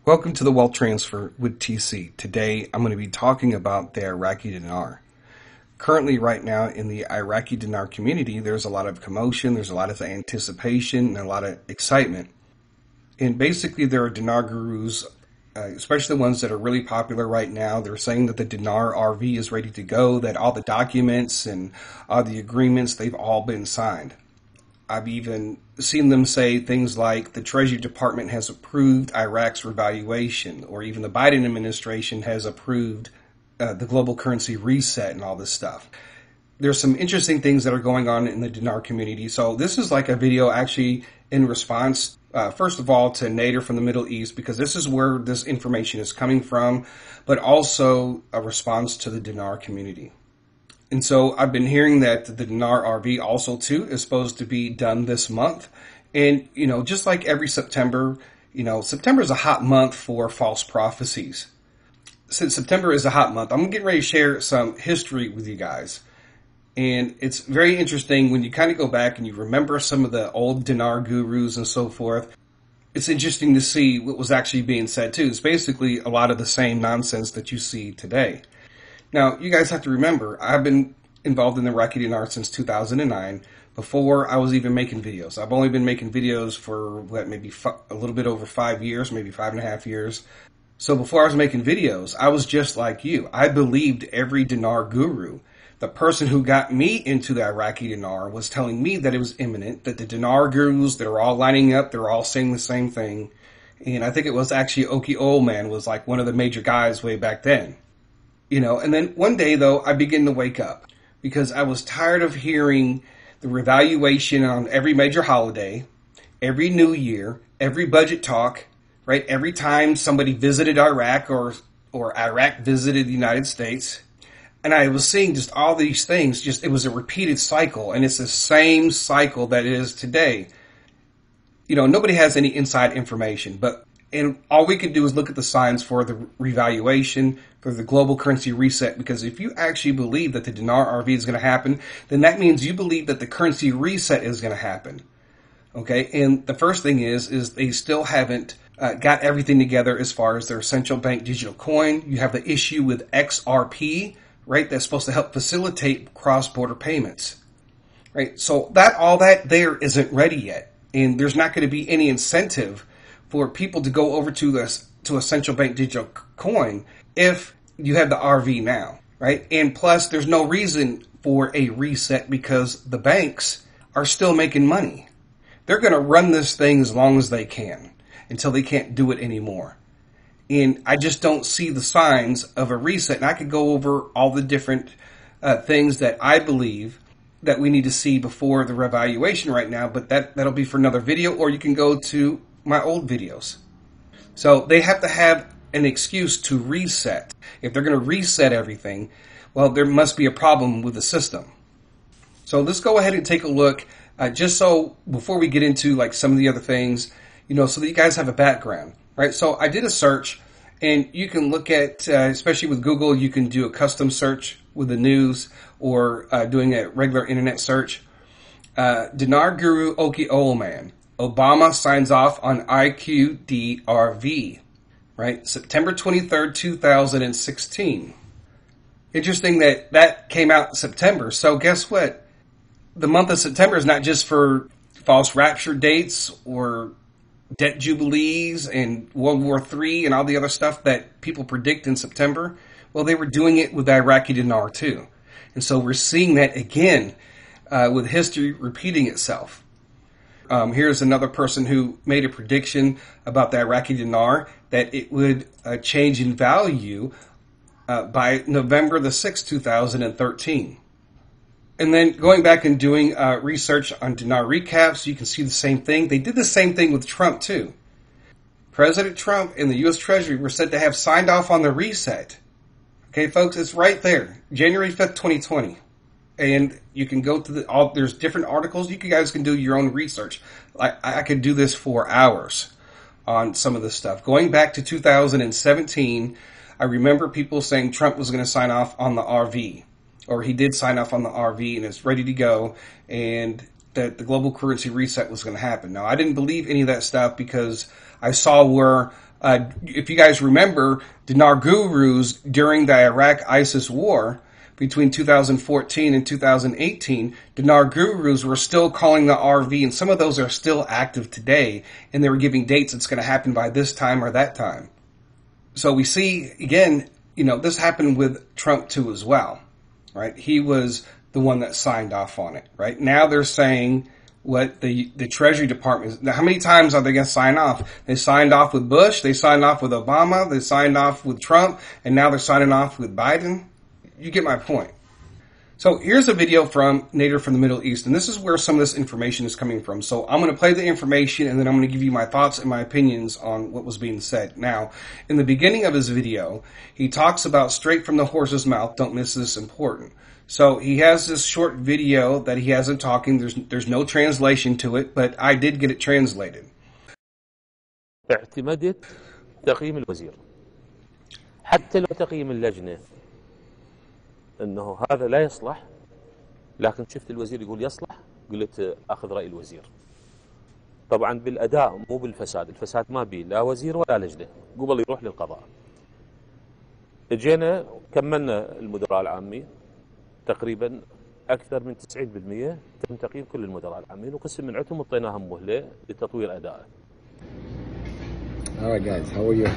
Welcome to the Wealth Transfer with TC. Today I'm going to be talking about the Iraqi Dinar. Currently, right now in the Iraqi Dinar community, there's a lot of commotion, there's a lot of anticipation, and a lot of excitement. And basically there are Dinar gurus, especially the ones that are really popular right now. They're saying that the Dinar RV is ready to go, that all the documents and all the agreements, they've all been signed. I've even seen them say things like the Treasury Department has approved Iraq's revaluation, or even the Biden administration has approved the global currency reset and all this stuff. There's some interesting things that are going on in the Dinar community. So this is like a video actually in response, first of all, to Nader from the Middle East, because this is where this information is coming from, but also a response to the Dinar community. And so I've been hearing that the Dinar RV also too is supposed to be done this month. And, just like every September, September is a hot month for false prophecies. Since September is a hot month, I'm getting ready to share some history with you guys. And it's very interesting when you kind of go back and you remember some of the old Dinar gurus and so forth. It's interesting to see what was actually being said too. It's basically a lot of the same nonsense that you see today. Now, you guys have to remember, I've been involved in the Iraqi Dinar since 2009, before I was even making videos. I've only been making videos for, maybe a little bit over 5 years, maybe 5.5 years. So before I was making videos, I was just like you. I believed every Dinar guru. The person who got me into the Iraqi Dinar was telling me that it was imminent, that the Dinar gurus, they're all lining up, they're all saying the same thing. And I think it was actually Oki Old Man was like one of the major guys way back then. And then one day, though, I began to wake up because I was tired of hearing the revaluation on every major holiday, every New Year, every budget talk, right? Every time somebody visited Iraq or Iraq visited the United States. And I was seeing just all these things, it was a repeated cycle. And it's the same cycle that it is today. Nobody has any inside information, and all we could do is look at the signs for the revaluation, for the global currency reset, because if you actually believe that the Dinar RV is going to happen, then that means you believe that the currency reset is going to happen. Okay, and the first thing is they still haven't got everything together as far as their central bank digital coin. You have the issue with XRP, right? That's supposed to help facilitate cross-border payments, right? So all that there isn't ready yet, and there's not going to be any incentive for people to go over to a central bank digital coin if you have the RV now, right? And plus, there's no reason for a reset because the banks are still making money. They're going to run this thing as long as they can until they can't do it anymore. And I just don't see the signs of a reset. And I could go over all the different things that I believe that we need to see before the revaluation right now, but that'll be for another video, or you can go to my old videos. So they have to have an excuse to reset. If they're going to reset everything, well, there must be a problem with the system. So let's go ahead and take a look, just so before we get into like some of the other things, so that you guys have a background, right? So I did a search, and you can look at, especially with Google, you can do a custom search with the news or doing a regular internet search. Dinar Guru Oki Olman. Obama signs off on IQDRV, right? September 23rd, 2016. Interesting that came out in September. So guess what? The month of September is not just for false rapture dates or debt jubilees and World War III and all the other stuff that people predict in September. Well, they were doing it with the Iraqi Dinar too. And so we're seeing that again with history repeating itself. Here's another person who made a prediction about the Iraqi Dinar that it would change in value by November the 6th, 2013. And then going back and doing research on Dinar recaps, you can see the same thing. They did the same thing with Trump too. President Trump and the U.S. Treasury were said to have signed off on the reset. Okay, folks, it's right there, January 5th, 2020. And you can go to there's different articles. You guys can do your own research. I could do this for hours on some of this stuff. Going back to 2017, I remember people saying Trump was going to sign off on the RV, or he did sign off on the RV and it's ready to go, and that the global currency reset was going to happen. Now, I didn't believe any of that stuff because I saw where If you guys remember, Dinar gurus during the Iraq-ISIS war between 2014 and 2018, Dinar gurus were still calling the RV, and some of those are still active today, and they were giving dates it's going to happen by this time or that time. So we see, again, this happened with Trump too as well, right? He was the one that signed off on it, right? Now they're saying what the Treasury Department is. Now, how many times are they going to sign off? They signed off with Bush, they signed off with Obama, they signed off with Trump, and now they're signing off with Biden. You get my point. So here's a video from Nader from the Middle East, and this is where some of this information is coming from. So I'm going to play the information, and then I'm going to give you my thoughts and my opinions on what was being said. Now, in the beginning of his video, he talks about straight from the horse's mouth. Don't miss this, important. So he has this short video that he has him talking. There's no translation to it, but I did get it translated. اعتمدت تقييم الوزير حتى لو تقييم اللجنة انه هذا لا يصلح، لكن شفت الوزير يقول يصلح، قلت اخذ رأي الوزير. طبعا بالاداء مو بالفساد، الفساد ما بيه لا وزير ولا لجنة، قبل يروح للقضاء. اجينا كملنا المدراء العامين تقريبا اكثر من 90% تم تقييم كل المدراء العامين، وقسم من عندهم اعطيناهم مهلة لتطوير ادائه. Alright guys, how are you?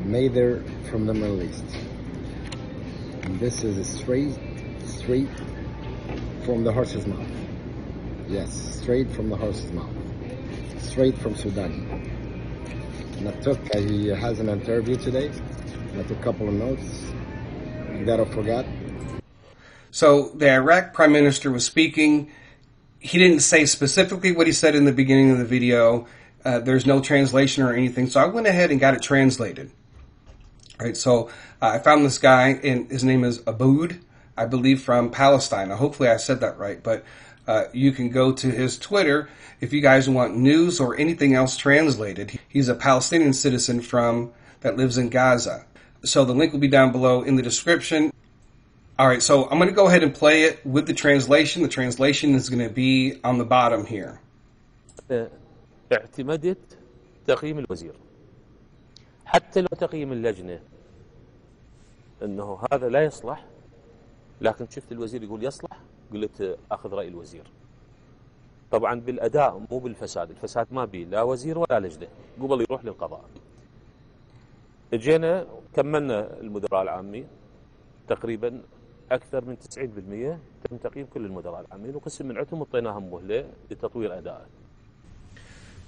Nader from the Middle East. And this is straight from the horse's mouth. Yes, straight from the horse's mouth. Straight from Sudan. And he has an interview today. I took a couple of notes that I forgot. So the Iraq Prime Minister was speaking. He didn't say specifically what he said in the beginning of the video. There's no translation or anything. So I went ahead and got it translated. All right, so I found this guy, and his name is Uphold, I believe from Palestine. Now, hopefully I said that right, but you can go to his Twitter if you guys want news or anything else translated. He's a Palestinian citizen that lives in Gaza. So the link will be down below in the description. All right, so I'm going to go ahead and play it with the translation. The translation is going to be on the bottom here. اعتمدت تقييم الوزير حتى لو تقييم اللجنة انه هذا لا يصلح، لكن شفت الوزير يقول يصلح، قلت اخذ رأي الوزير. طبعا بالاداء مو بالفساد، الفساد ما بيه لا وزير ولا لجنة، قبل يروح للقضاء. اجينا كملنا المدراء العامين تقريبا اكثر من 90% تم تقييم كل المدراء العامين، وقسم من عندهم اعطيناهم مهلة لتطوير ادائه.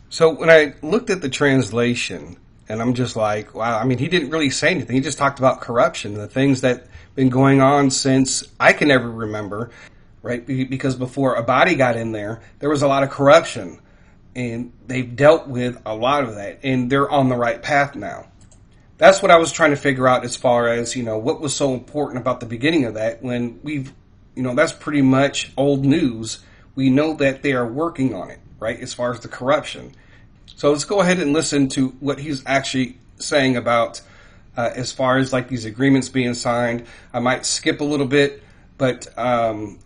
So when I looked at the translation, and I'm just like, wow, I mean, he didn't really say anything. He just talked about corruption, the things that have been going on since I can ever remember, right? Because before Abadi got in there was a lot of corruption, and they've dealt with a lot of that, and they're on the right path now. That's what I was trying to figure out as far as, what was so important about the beginning of that when that's pretty much old news. We know that they are working on it, right, as far as the corruption. So let's go ahead and listen to what he's actually saying about as far as like these agreements being signed. I might skip a little bit, but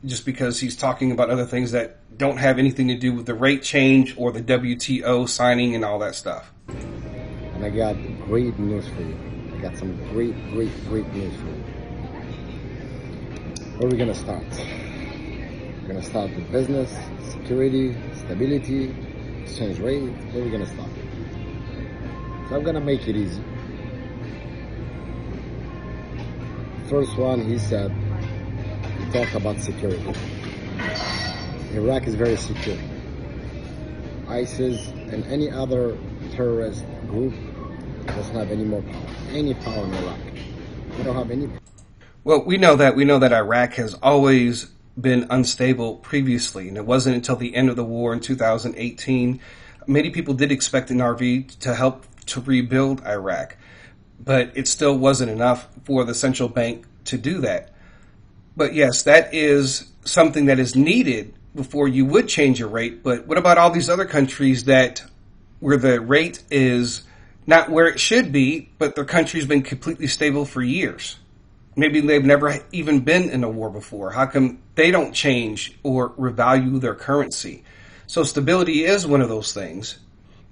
just because he's talking about other things that don't have anything to do with the rate change or the WTO signing and all that stuff. And I got great news for you. I got some great news for you. Where are we going to start? We're going to start with business, security, stability, exchange rate. Where are we going to start? So I'm going to make it easy. First one, he said, he talked about security. Iraq is very secure. ISIS and any other terrorist group doesn't have any more power. Any power in Iraq. We don't have any power. Well, we know that Iraq has always been unstable previously, and it wasn't until the end of the war in 2018. Many people did expect an RV to help to rebuild Iraq, but it still wasn't enough for the central bank to do that. But yes, that is something that is needed before you would change your rate. But what about all these other countries where the rate is not where it should be, but their country's been completely stable for years? Maybe they've never even been in a war before. How come they don't change or revalue their currency? So stability is one of those things.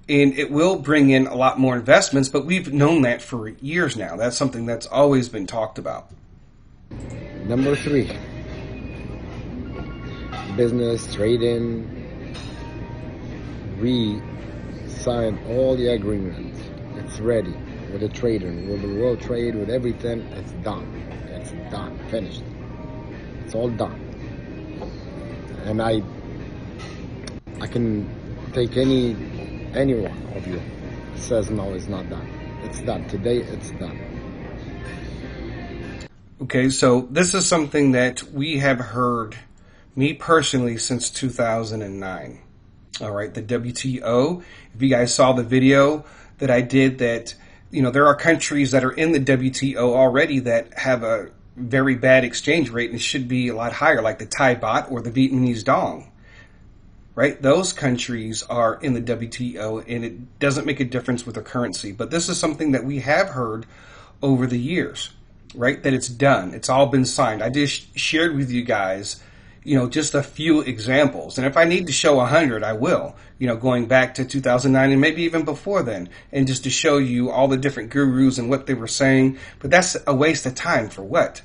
And it will bring in a lot more investments, but we've known that for years now. That's something that's always been talked about. Number 3, business, trading. We signed all the agreements. It's ready with the trading, with the world trade, with everything. It's done. It's done. Finished. It's all done. And I can take any one of you says no, it's not done. It's done. Today, it's done. Okay, so this is something that we have heard, me personally, since 2009. All right, the WTO. If you guys saw the video that I did, that, you know, there are countries that are in the WTO already that have a very bad exchange rate and it should be a lot higher, like the Thai baht or the Vietnamese dong. Right? Those countries are in the WTO and it doesn't make a difference with the currency. But this is something that we have heard over the years, right? That it's done. It's all been signed. I just shared with you guys, you know, just a few examples. And if I need to show 100, I will, you know, going back to 2009 and maybe even before then, and just to show you all the different gurus and what they were saying. But that's a waste of time for what?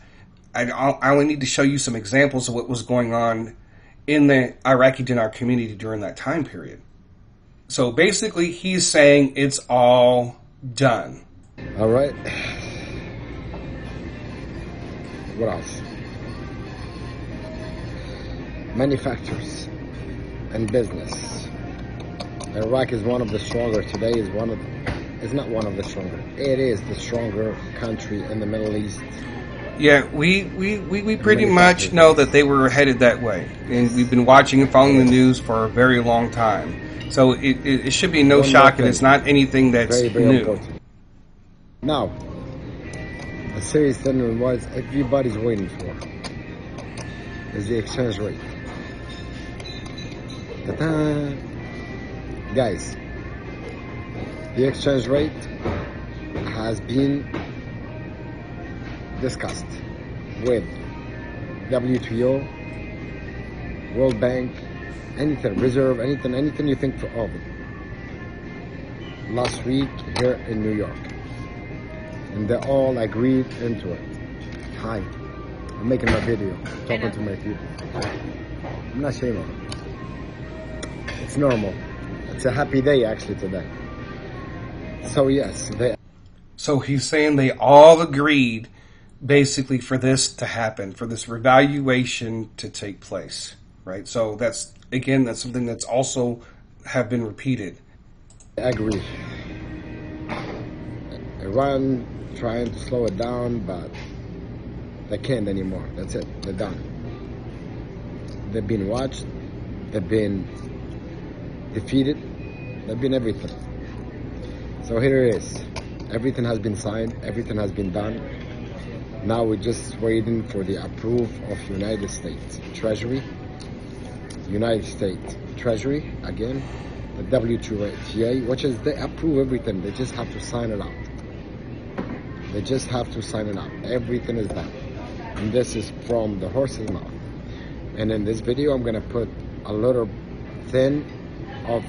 I only need to show you some examples of what was going on in the Iraqi Dinar community during that time period. So basically, he's saying it's all done. All right. What else? Manufacturers and business. Iraq is one of the stronger today. It's not one of the stronger. It is the stronger country in the Middle East. Yeah, we pretty much know that they were headed that way, and we've been watching and following the news for a very long time. So it should be no shock, and it's not anything that's very, very new. Important. Now, a serious thing was everybody's waiting for is the exchange rate. Ta-da. Guys, the exchange rate has been discussed with WTO, World Bank, anything, Reserve, anything you think of it. Last week here in New York. And they all agreed into it. Hi, I'm making my video, talking to my people. I'm not ashamed of it. It's normal. It's a happy day actually today. So yes, So he's saying they all agreed basically for this to happen, for this revaluation to take place, right? So that's something that's also have been repeated. I agree. Iran trying to slow it down, but they can't anymore. That's it. They're done. They've been watched. They've been defeated. They've been everything. So here it is. Everything has been signed. Everything has been done. Now we're just waiting for the approval of United States Treasury. United States Treasury, again, the WTA, which is they approve everything. They just have to sign it out. They just have to sign it out. Everything is done. And this is from the horse's mouth. And in this video, I'm going to put a little thin of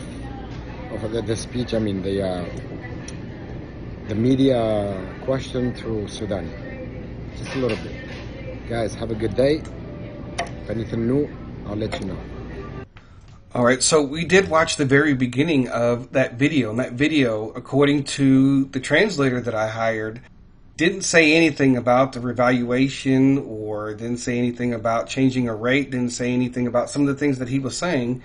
the speech, I mean the media question to Sudan. Just a little bit. Guys, have a good day. If anything new, I'll let you know. All right, so we did watch the very beginning of that video, and that video, according to the translator that I hired, didn't say anything about the revaluation or didn't say anything about changing a rate, didn't say anything about some of the things that he was saying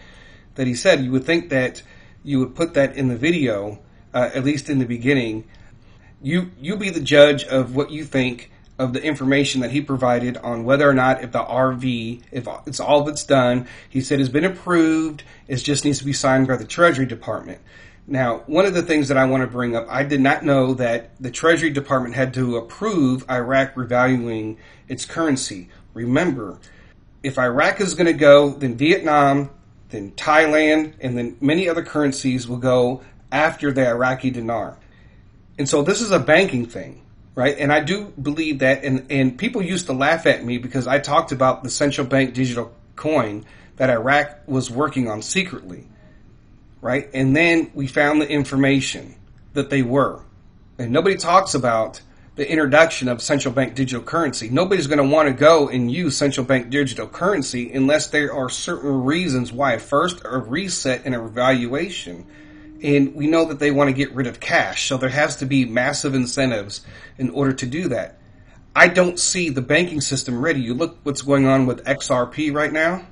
that he said. You would think that you would put that in the video, at least in the beginning. You be the judge of what you think of the information that he provided on whether or not if the RV, if it's all that's done, he said has been approved, it just needs to be signed by the Treasury Department. Now, one of the things that I want to bring up, I did not know that the Treasury Department had to approve Iraq revaluing its currency. Remember, if Iraq is going to go, then Vietnam, then Thailand, and then many other currencies will go after the Iraqi dinar. And so this is a banking thing, right? And I do believe that, and people used to laugh at me because I talked about the central bank digital coin that Iraq was working on secretly. right? And then we found the information that they were. And nobody talks about the introduction of central bank digital currency. Nobody's going to want to go and use central bank digital currency unless there are certain reasons why. First, a reset and a revaluation. And we know that they want to get rid of cash. So there has to be massive incentives in order to do that. I don't see the banking system ready. You look what's going on with XRP right now.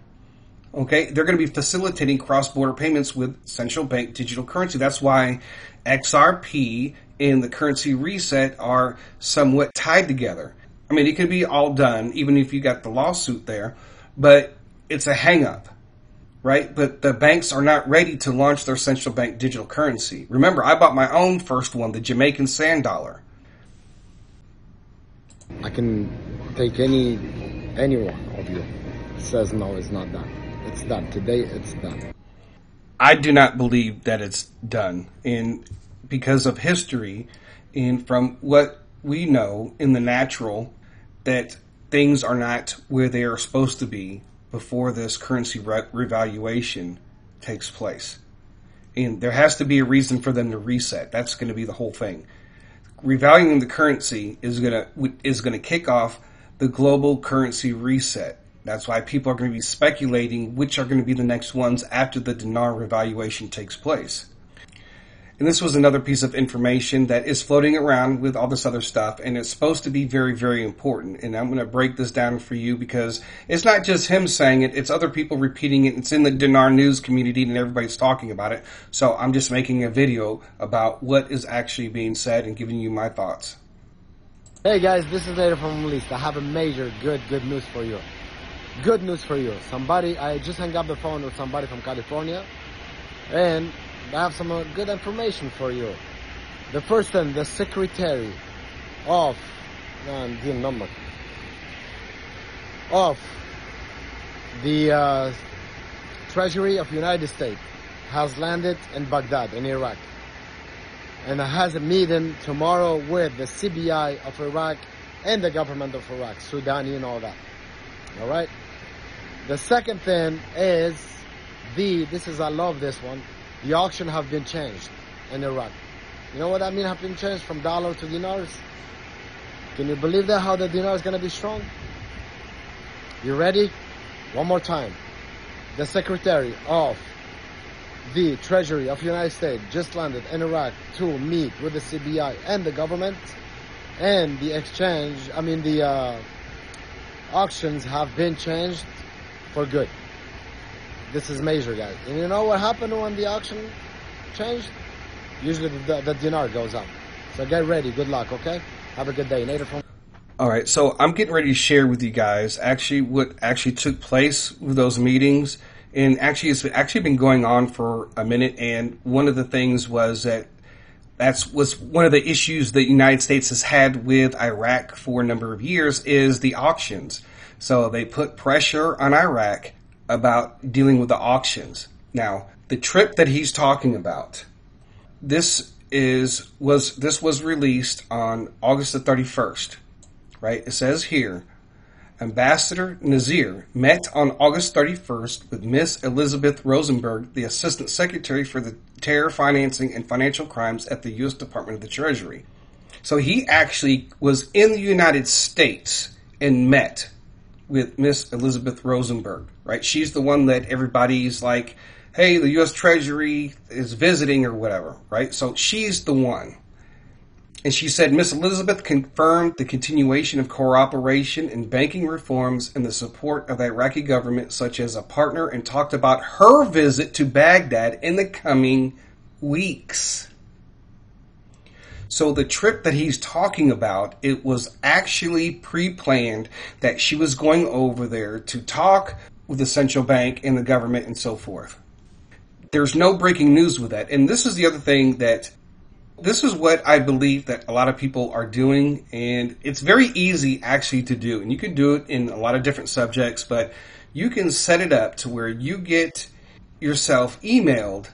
Okay, they're going to be facilitating cross-border payments with central bank digital currency. That's why XRP and the currency reset are somewhat tied together. I mean, it could be all done, even if you got the lawsuit there, but it's a hang-up, right? But the banks are not ready to launch their central bank digital currency. Remember, I bought my own first one, the Jamaican sand dollar. I can take any one of you says no, it's not done. It's done. Today, it's done. I do not believe that it's done. And because of history and from what we know in the natural, that things are not where they are supposed to be before this currency revaluation takes place. And there has to be a reason for them to reset. That's going to be the whole thing. Revaluing the currency is going to kick off the global currency reset. That's why people are going to be speculating which are going to be the next ones after the dinar revaluation takes place. And this was another piece of information that is floating around with all this other stuff, and it's supposed to be very, very important. And I'm going to break this down for you because it's not just him saying it, it's other people repeating it. It's in the dinar news community and everybody's talking about it. So I'm just making a video about what is actually being said and giving you my thoughts. Hey guys, this is Nader from Middle East. I have a major good news for you. Good news for you. I just hung up the phone with somebody from California, and I have some good information for you. The person, the secretary of the Treasury of the United States has landed in Baghdad, in Iraq, and has a meeting tomorrow with the CBI of Iraq and the government of Iraq, Sudani and all that. All right. The second thing is I love this one. The auction have been changed in Iraq. You know what I mean? Have been changed from dollar to dinars. Can you believe that? How the dinar is going to be strong? You ready? One more time. The Secretary of the Treasury of the United States just landed in Iraq to meet with the CBI and the government, and the auctions have been changed for good. This is major, guys. And you know what happened when the auction changed? Usually the dinar goes up. So get ready. Good luck, okay? Have a good day. Nader from... All right, so I'm getting ready to share with you guys actually what actually took place with those meetings. And actually, it's actually been going on for a minute. And one of the things was was one of the issues the United States has had with Iraq for a number of years is the auctions. So they put pressure on Iraq about dealing with the auctions. Now, the trip that he's talking about, this was released on August the 31st, right? It says here, Ambassador Nazir met on August 31st with Miss Elizabeth Rosenberg, the Assistant Secretary for the Terror Financing and Financial Crimes at the U.S. Department of the Treasury. So he actually was in the United States and met with Miss Elizabeth Rosenberg, right? She's the one that everybody's like, hey, the U.S. Treasury is visiting or whatever, right? So she's the one. And she said, Miss Elizabeth confirmed the continuation of cooperation in banking reforms and the support of the Iraqi government, such as a partner, and talked about her visit to Baghdad in the coming weeks. So the trip that he's talking about, it was actually pre-planned that she was going over there to talk with the central bank and the government and so forth. There's no breaking news with that. And this is the other thing this is what I believe that a lot of people are doing. And it's very easy actually to do. And you can do it in a lot of different subjects, but you can set it up to where you get yourself emailed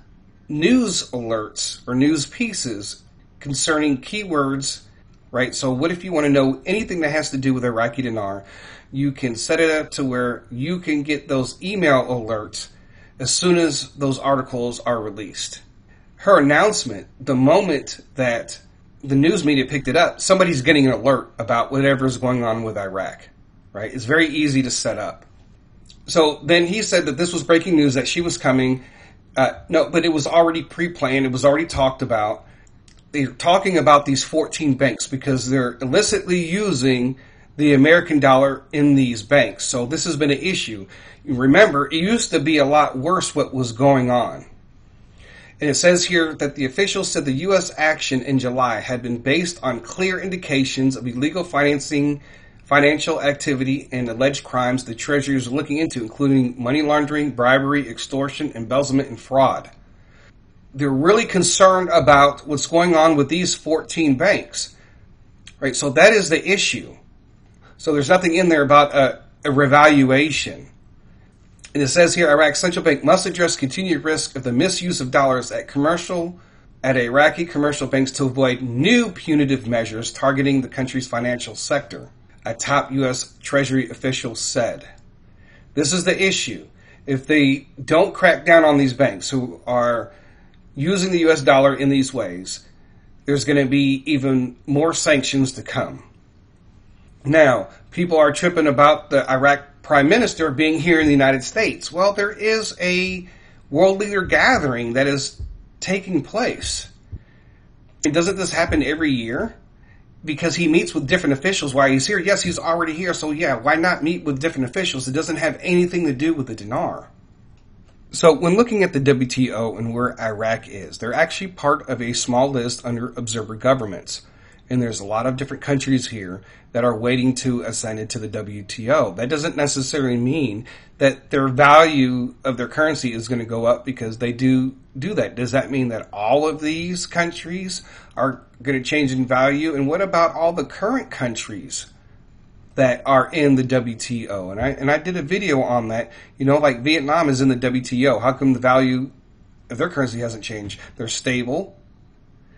news alerts or news pieces concerning keywords, right? So what if you want to know anything that has to do with Iraqi dinar? You can set it up to where you can get those email alerts as soon as those articles are released. Her announcement, the moment that the news media picked it up, somebody's getting an alert about whatever's going on with Iraq, right? It's very easy to set up. So then he said that this was breaking news, that she was coming. No, but it was already pre-planned. It was already talked about. They're talking about these 14 banks because they're illicitly using the American dollar in these banks. So this has been an issue. Remember, it used to be a lot worse what was going on. And it says here that the officials said the U.S. action in July had been based on clear indications of illegal financing, financial activity, and alleged crimes the Treasury was looking into, including money laundering, bribery, extortion, embezzlement, and fraud. They're really concerned about what's going on with these 14 banks, right? So that is the issue. So there's nothing in there about a revaluation. And it says here, Iraq's central bank must address continued risk of the misuse of dollars at Iraqi commercial banks to avoid new punitive measures targeting the country's financial sector, a top U.S. Treasury official said. This is the issue. If they don't crack down on these banks who are using the U.S. dollar in these ways, there's going to be even more sanctions to come. Now, people are tripping about the Iraq Prime Minister being here in the United States. Well, there is a world leader gathering that is taking place. And doesn't this happen every year? Because he meets with different officials while he's here. Yes, he's already here, so yeah, why not meet with different officials? It doesn't have anything to do with the dinar. So when looking at the WTO and where Iraq is, they're actually part of a small list under observer governments. And there's a lot of different countries here that are waiting to ascend into the WTO. That doesn't necessarily mean that their value of their currency is going to go up because they do that. Does that mean that all of these countries are going to change in value? And what about all the current countries that are in the WTO? And I did a video on that. You know, like Vietnam is in the WTO. How come the value of their currency hasn't changed? They're stable.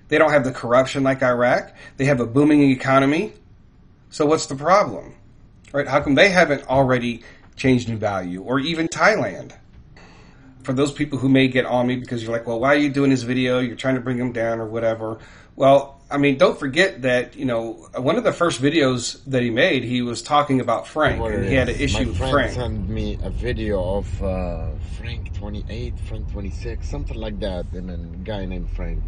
They don't have the corruption like Iraq. They have a booming economy. So what's the problem? Right? How come they haven't already changed in value? Or even Thailand. For those people who may get on me because you're like, well, why are you doing this video? You're trying to bring them down or whatever. Well, I mean, don't forget that, you know, one of the first videos that he made, he was talking about Frank. And he had an issue with Frank. My friend sent me a video of Frank 28, Frank 26, something like that. And then a guy named Frank.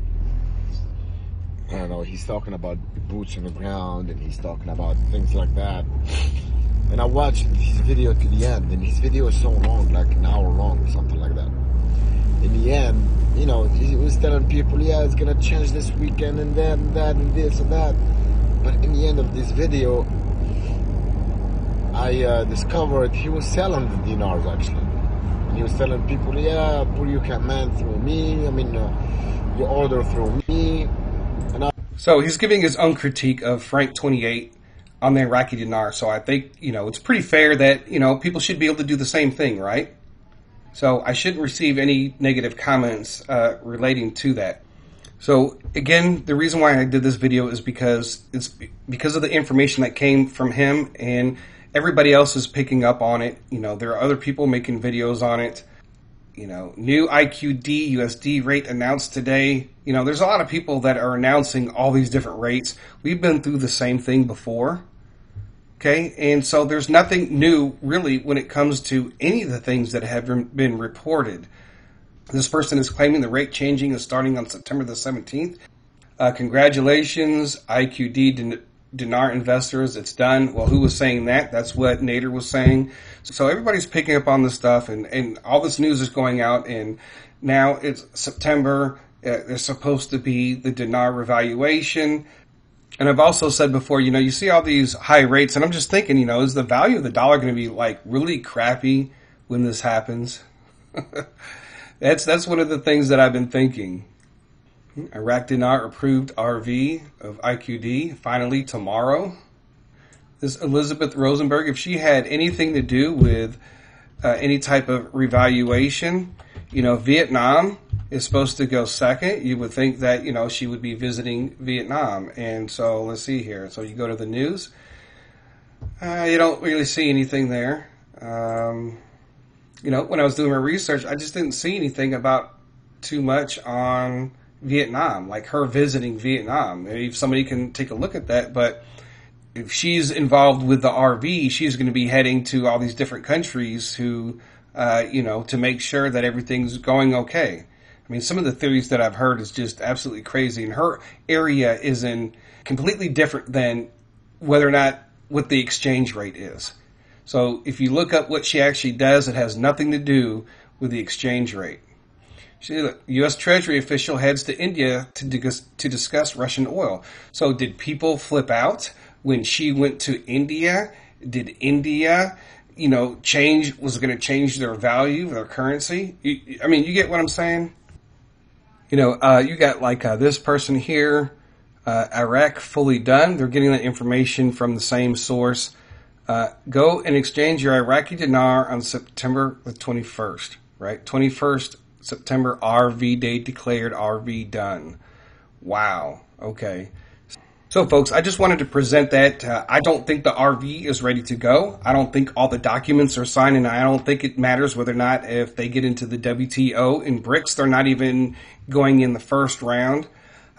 I don't know, he's talking about boots on the ground and he's talking about things like that. And I watched his video to the end, and his video is so long, like an hour long or something like that. In the end, you know, he was telling people, yeah, it's gonna change this weekend and that and that and this and that. But in the end of this video, I discovered he was selling the dinars actually. And he was telling people, yeah, you can man through me, I mean, you order through me. So he's giving his own critique of Frank 28 on the Iraqi dinar. So I think, you know, it's pretty fair that, you know, people should be able to do the same thing, right? So I shouldn't receive any negative comments relating to that. So again, the reason why I did this video is because it's because of the information that came from him, and everybody else is picking up on it. You know, there are other people making videos on it. You know, new IQD USD rate announced today. You know, there's a lot of people that are announcing all these different rates. We've been through the same thing before. Okay, and so there's nothing new really when it comes to any of the things that have been reported. This person is claiming the rate changing is starting on September the 17th. Congratulations, IQD Dinar investors, it's done. Well, who was saying that? That's what Nader was saying. So everybody's picking up on this stuff, and all this news is going out, and now it's September. There's supposed to be the dinar revaluation. And I've also said before, you know, you see all these high rates, and I'm just thinking, you know, is the value of the dollar going to be like really crappy when this happens? That's one of the things that I've been thinking. Iraq Dinar approved RV of IQD finally tomorrow. This Elizabeth Rosenberg, if she had anything to do with any type of revaluation, you know, Vietnam is supposed to go second. You would think that, you know, she would be visiting Vietnam. And so let's see here. So you go to the news. You don't really see anything there. When I was doing my research, I just didn't see anything about too much on Vietnam, like her visiting Vietnam. Maybe if somebody can take a look at that, but if she's involved with the RV, she's going to be heading to all these different countries to make sure that everything's going okay. I mean, some of the theories that I've heard is just absolutely crazy, and her area is in completely different than whether or not what the exchange rate is. So if you look up what she actually does, it has nothing to do with the exchange rate. U.S. Treasury official heads to India to discuss Russian oil. So did people flip out when she went to India? Did India, was going to change their value, their currency? I mean, you get what I'm saying? You got like this person here, Iraq fully done. They're getting that information from the same source. Go and exchange your Iraqi dinar on September the 21st, right? 21st September, RV date declared, RV done. Wow. Okay. So, folks, I just wanted to present that. I don't think the RV is ready to go. I don't think all the documents are signed, and I don't think it matters whether or not if they get into the WTO in BRICS, they're not even going in the first round.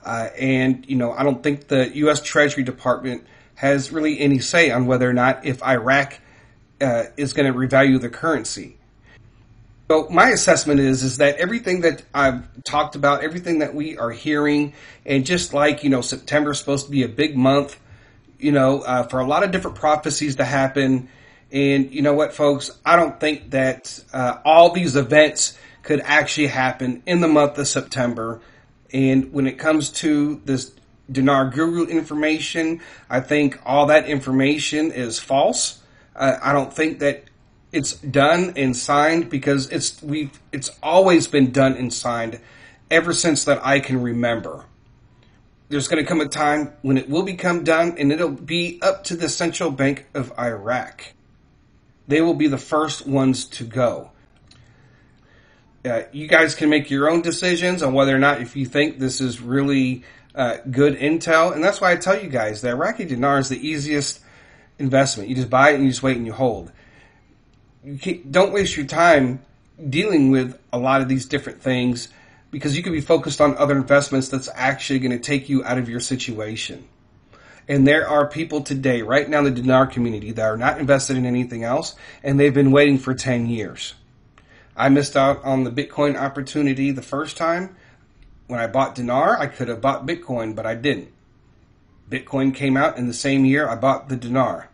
I don't think the U.S. Treasury Department has really any say on whether or not if Iraq is going to revalue the currency. So my assessment is that everything that I've talked about, everything that we are hearing, and just like, September is supposed to be a big month, for a lot of different prophecies to happen. And you know what, folks? I don't think that all these events could actually happen in the month of September. And when it comes to this Dinar Guru information, I think all that information is false. I don't think that it's done and signed because it's always been done and signed ever since that I can remember. There's going to come a time when it will become done, and it'll be up to the Central Bank of Iraq. They will be the first ones to go. You guys can make your own decisions on whether or not if you think this is really good intel. And that's why I tell you guys the Iraqi dinar is the easiest investment. You just buy it and you just wait and you hold. Don't waste your time dealing with a lot of these different things because you could be focused on other investments that's actually going to take you out of your situation. And there are people today, right now in the dinar community, that are not invested in anything else, and they've been waiting for 10 years. I missed out on the Bitcoin opportunity the first time. When I bought dinar, I could have bought Bitcoin, but I didn't. Bitcoin came out in the same year I bought the dinar.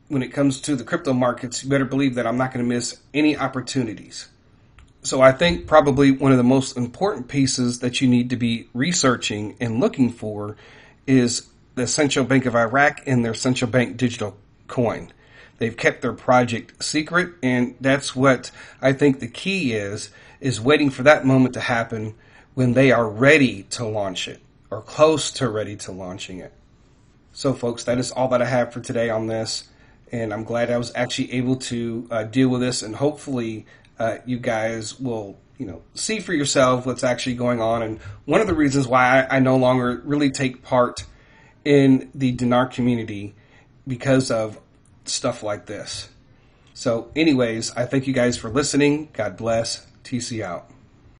When it comes to the crypto markets, you better believe that I'm not going to miss any opportunities. So I think probably one of the most important pieces that you need to be researching and looking for is the Central Bank of Iraq and their central bank digital coin. They've kept their project secret, and that's what I think the key is waiting for that moment to happen when they are ready to launch it or close to ready to launching it. So folks, that is all that I have for today on this. And I'm glad I was actually able to deal with this, and hopefully you guys will, see for yourself what's actually going on. And one of the reasons why I no longer really take part in the dinar community because of stuff like this. So anyways, I thank you guys for listening. God bless. TC out.